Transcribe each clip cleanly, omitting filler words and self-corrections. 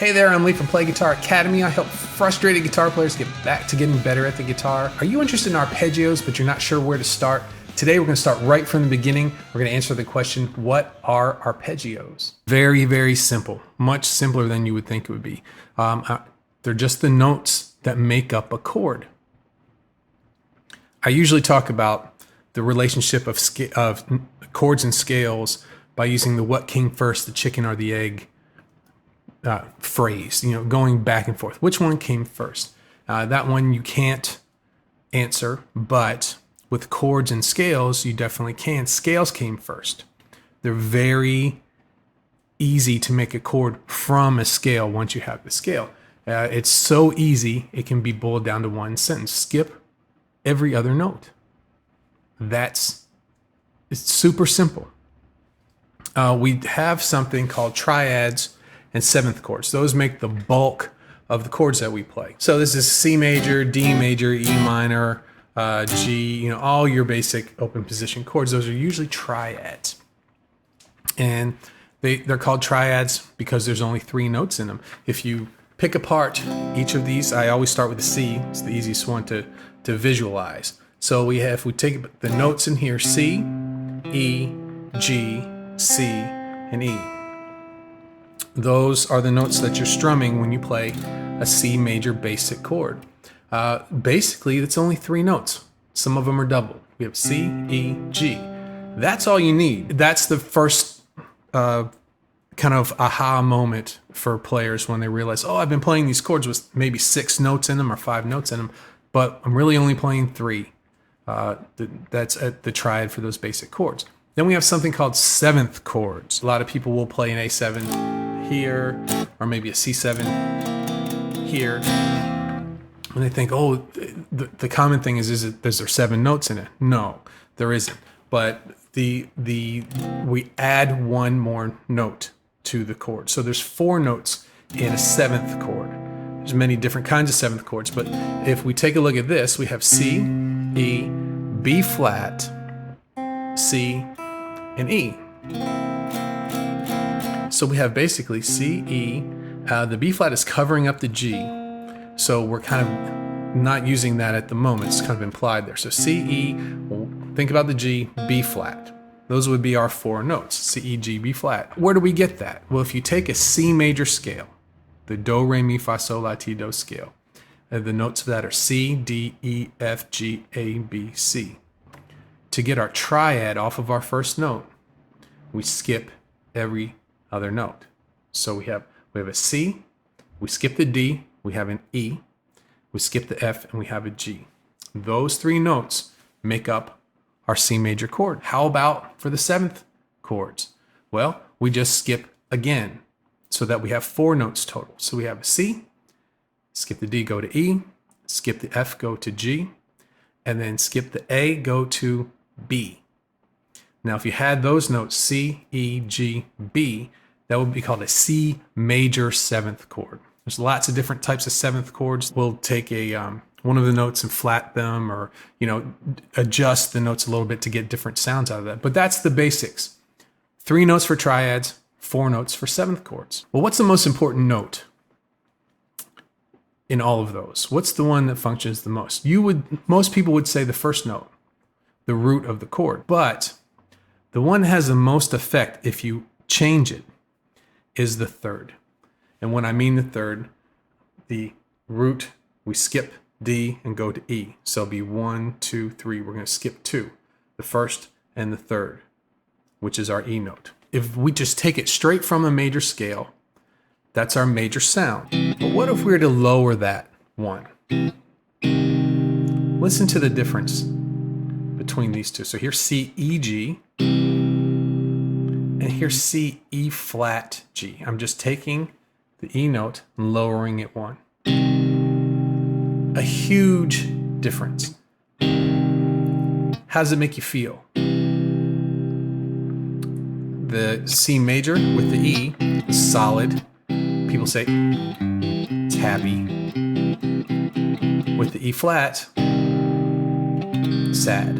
Hey there, I'm Lee from Play Guitar Academy. I help frustrated guitar players get back to getting better at the guitar. Are you interested in arpeggios, but you're not sure where to start? Today we're going to start right from the beginning. We're going to answer the question, what are arpeggios? Very, very simple. Much simpler than you would think it would be. They're just the notes that make up a chord. I usually talk about the relationship of chords and scales by using the what came first, the chicken or the egg phrase, going back and forth. Which one came first? That one you can't answer, but with chords and scales, you definitely can. Scales came first. They're very easy to make a chord from a scale once you have the scale. It's so easy, it can be boiled down to one sentence. Skip every other note. It's super simple. We have something called triads and seventh chords. Those make the bulk of the chords that we play. So this is C major, D major, E minor, G, all your basic open position chords. Those are usually triads. And they're called triads because there's only 3 notes in them. If you pick apart each of these, I always start with the C. It's the easiest one to visualize. So if we take the notes in here, C, E, G, C, and E. Those are the notes that you're strumming when you play a C major basic chord. Basically, it's only 3 notes. Some of them are double. We have C, E, G. That's all you need. That's the first kind of aha moment for players when they realize, oh, I've been playing these chords with maybe 6 notes in them or 5 notes in them, but I'm really only playing 3. That's at the triad for those basic chords. Then we have something called seventh chords. A lot of people will play an A7 here, or maybe a C7 here. And they think, oh, the common thing is there 7 notes in it? No, there isn't. But we add one more note to the chord. So there's 4 notes in a seventh chord. There's many different kinds of seventh chords, but if we take a look at this, we have C, E, B flat, C, and E. So we have basically C, E, the B flat is covering up the G. So we're kind of not using that at the moment. It's kind of implied there. So C, E, think about the G, B flat. Those would be our 4 notes, C, E, G, B flat. Where do we get that? Well, if you take a C major scale, the Do, Re, Mi, Fa, Sol, La, Ti, Do scale, the notes of that are C, D, E, F, G, A, B, C. To get our triad off of our first note, we skip every other note. So we have a C, we skip the D, we have an E, we skip the F, and we have a G. Those 3 notes make up our C major chord. How about for the 7th chords? Well, we just skip again so that we have 4 notes total. So we have a C, skip the D, go to E, skip the F, go to G, and then skip the A, go to B. Now, if you had those notes, C, E, G, B, that would be called a C major 7th chord. There's lots of different types of 7th chords. We'll take one of the notes and flat them, or adjust the notes a little bit to get different sounds out of that. But that's the basics. 3 notes for triads, 4 notes for 7th chords. Well, what's the most important note in all of those? What's the one that functions the most? Most people would say the first note, the root of the chord. But the one that has the most effect if you change it is the 3rd. And when I mean the 3rd, the root, we skip D and go to E. So it'll be 1, 2, 3. We're going to skip 2, the 1st and the 3rd, which is our E note. If we just take it straight from a major scale, that's our major sound. But what if we were to lower that 1? Listen to the difference between these 2. So here's C, E, G, and here's C, E flat, G. I'm just taking the E note and lowering it 1. A huge difference. How does it make you feel? The C major with the E is solid. People say it's happy. With the E flat, sad,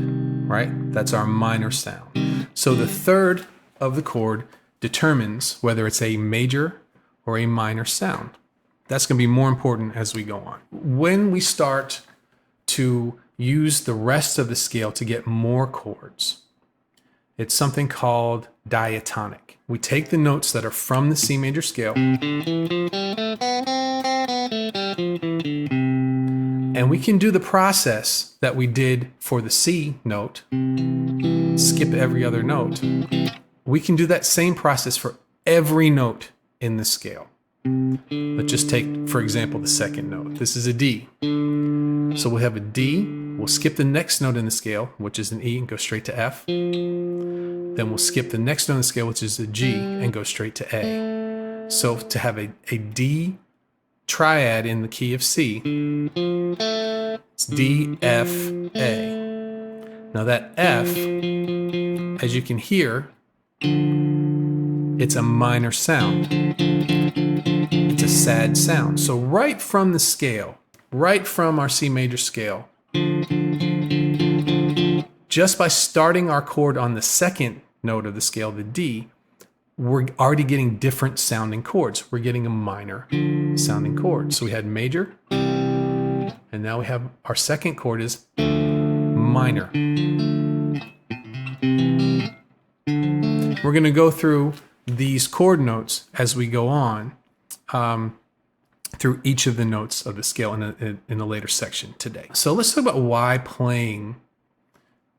right? That's our minor sound. So the 3rd of the chord determines whether it's a major or a minor sound. That's going to be more important as we go on. When we start to use the rest of the scale to get more chords, it's something called diatonic. We take the notes that are from the C major scale and we can do the process that we did for the C note, skip every other note. We can do that same process for every note in the scale. Let's just take, for example, the second note. This is a D. So we'll have a D. We'll skip the next note in the scale, which is an E, and go straight to F. Then we'll skip the next note in the scale, which is a G, and go straight to A. So to have a D triad in the key of C, it's D, F, A. Now that F, as you can hear, it's a minor sound. It's a sad sound. So right from the scale, right from our C major scale, just by starting our chord on the second note of the scale, the D, we're already getting different sounding chords. We're getting a minor sounding chord. So we had major, and now we have our second chord is minor. We're going to go through these chord notes as we go on through each of the notes of the scale in a later section today. So let's talk about why playing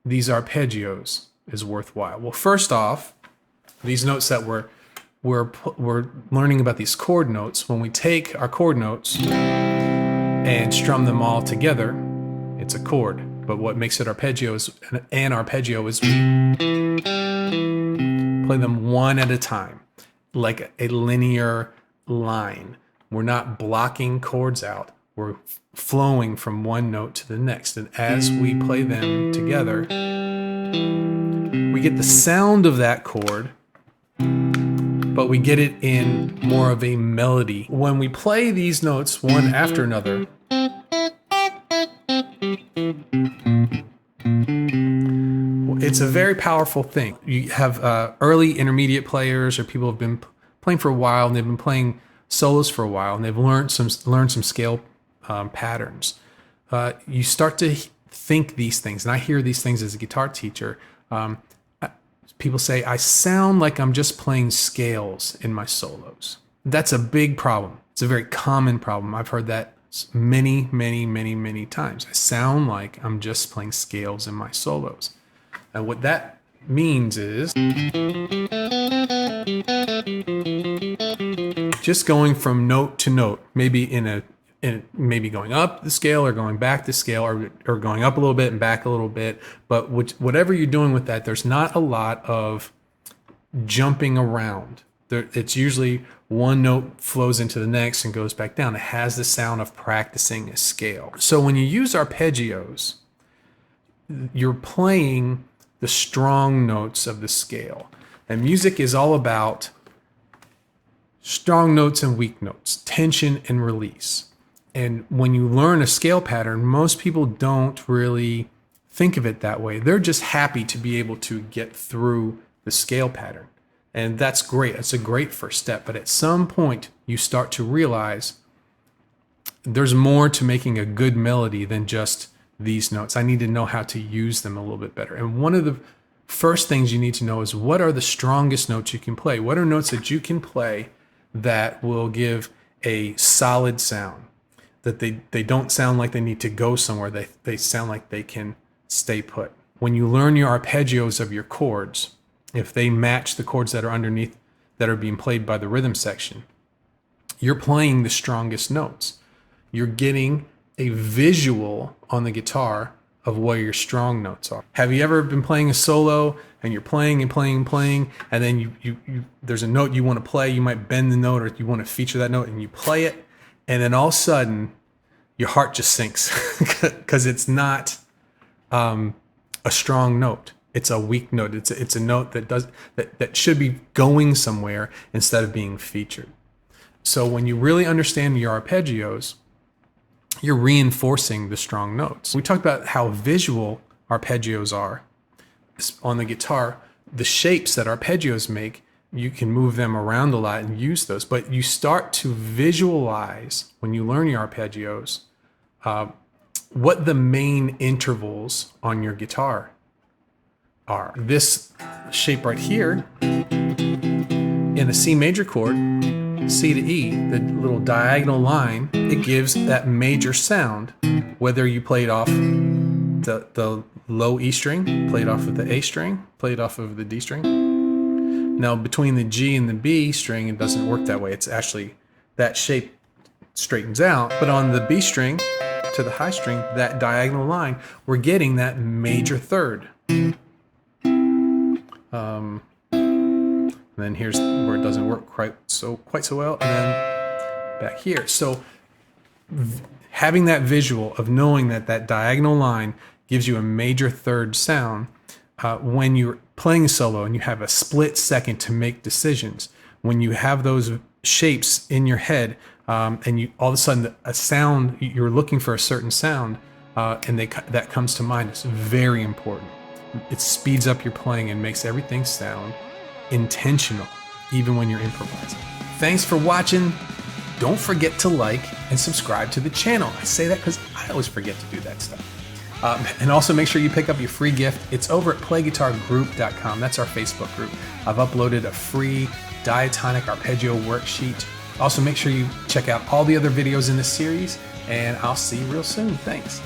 these arpeggios is worthwhile. Well, first off, these notes that we're learning about, these chord notes, when we take our chord notes and strum them all together, it's a chord. But what makes it arpeggio is an arpeggio is we play them one at a time, like a linear line. We're not blocking chords out. We're flowing from one note to the next. And as we play them together, we get the sound of that chord, but we get it in more of a melody. When we play these notes one after another, it's a very powerful thing. You have early intermediate players or people who have been playing for a while, and they've been playing solos for a while, and they've learned some scale patterns. You start to think these things, and I hear these things as a guitar teacher. People say, I sound like I'm just playing scales in my solos. That's a big problem. It's a very common problem. I've heard that many, many, many, many times. I sound like I'm just playing scales in my solos. And what that means is just going from note to note, maybe maybe going up the scale or going back the scale, or going up a little bit and back a little bit. But whatever you're doing with that, there's not a lot of jumping around. It's usually one note flows into the next and goes back down. It has the sound of practicing a scale. So when you use arpeggios, you're playing the strong notes of the scale. And music is all about strong notes and weak notes, tension and release. And when you learn a scale pattern, most people don't really think of it that way. They're just happy to be able to get through the scale pattern. And that's great. That's a great first step. But at some point, you start to realize there's more to making a good melody than just these notes. I need to know how to use them a little bit better. And one of the first things you need to know is, what are the strongest notes you can play? What are notes that you can play that will give a solid sound? That they don't sound like they need to go somewhere. They sound like they can stay put. When you learn your arpeggios of your chords, if they match the chords that are underneath that are being played by the rhythm section, you're playing the strongest notes. You're getting a visual on the guitar of where your strong notes are. Have you ever been playing a solo and you're playing and playing and playing, and then you there's a note you want to play, you might bend the note or you want to feature that note, and you play it, and then all of a sudden your heart just sinks because it's not a strong note. It's a weak note. It's a note that should be going somewhere instead of being featured. So when you really understand your arpeggios, you're reinforcing the strong notes. We talked about how visual arpeggios are on the guitar. The shapes that arpeggios make you can move them around a lot and use those. But you start to visualize when you learn your arpeggios what the main intervals on your guitar are. This shape right here in a C major chord, C to E, the little diagonal line, it gives that major sound, whether you play it off the low E string, play it off of the A string, play it off of the D string. Now between the G and the B string, it doesn't work that way. It's actually, that shape straightens out, but on the B string to the high string, that diagonal line, we're getting that major third. And then here's where it doesn't work quite so well, and then back here. So having that visual of knowing that that diagonal line gives you a major third sound, when you're playing a solo and you have a split second to make decisions, when you have those shapes in your head, and you all of a sudden a sound, you're looking for a certain sound, and that comes to mind, is very important. It speeds up your playing and makes everything sound intentional, even when you're improvising. Thanks for watching. Don't forget to like and subscribe to the channel. I say that because I always forget to do that stuff. And also make sure you pick up your free gift. It's over at playguitargroup.com. That's our Facebook group. I've uploaded a free diatonic arpeggio worksheet. Also make sure you check out all the other videos in this series, and I'll see you real soon. Thanks.